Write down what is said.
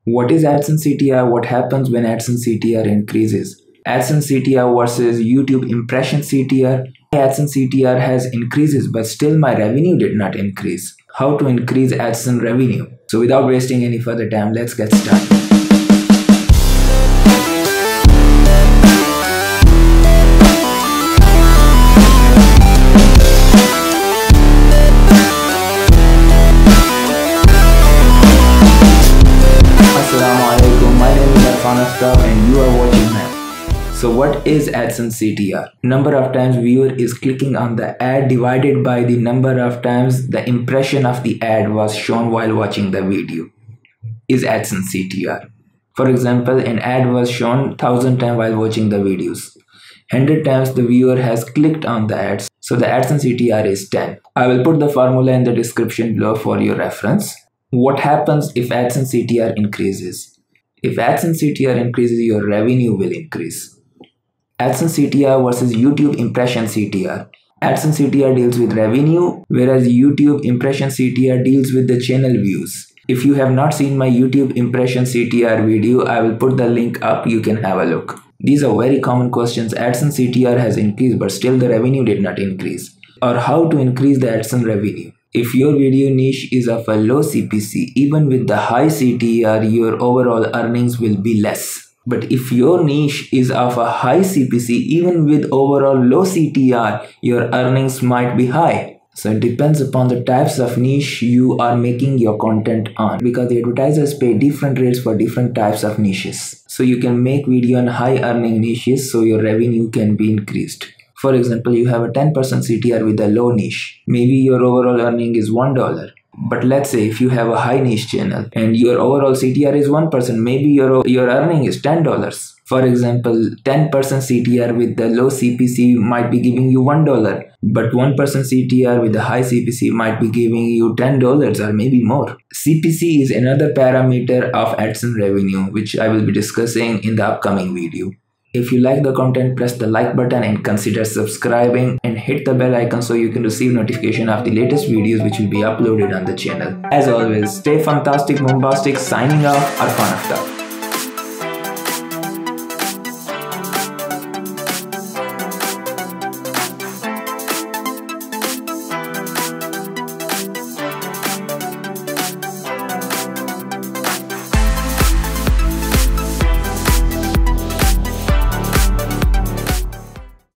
What is AdSense CTR? What happens when AdSense CTR increases? AdSense CTR versus YouTube impression CTR. AdSense CTR has increases, but still my revenue did not increase. How to increase AdSense revenue? So without wasting any further time, let's get started. And you are watching MAM. So what is AdSense CTR? Number of times viewer is clicking on the ad divided by the number of times the impression of the ad was shown while watching the video is AdSense CTR. For example, an ad was shown 1000 times while watching the videos. 100 times the viewer has clicked on the ads, so the AdSense CTR is 10. I will put the formula in the description below for your reference. What happens if AdSense CTR increases? If AdSense CTR increases, your revenue will increase. AdSense CTR versus YouTube impression CTR. AdSense CTR deals with revenue, whereas YouTube impression CTR deals with the channel views. If you have not seen my YouTube impression CTR video, I will put the link up, you can have a look. These are very common questions. AdSense CTR has increased, but still the revenue did not increase. Or how to increase the AdSense revenue. If your video niche is of a low CPC, even with the high CTR, your overall earnings will be less. But if your niche is of a high CPC, even with overall low CTR, your earnings might be high. So it depends upon the types of niche you are making your content on, because the advertisers pay different rates for different types of niches. So you can make video on high earning niches so your revenue can be increased. For example, you have a 10% CTR with a low niche. Maybe your overall earning is $1. But let's say if you have a high niche channel and your overall CTR is 1%, maybe your earning is $10. For example, 10% CTR with the low CPC might be giving you $1, but 1% CTR with the high CPC might be giving you $10 or maybe more. CPC is another parameter of AdSense revenue, which I will be discussing in the upcoming video. If you like the content, press the like button and consider subscribing and hit the bell icon so you can receive notification of the latest videos which will be uploaded on the channel. As always, stay fantastic, bombastic, signing off, Arfan Aftab.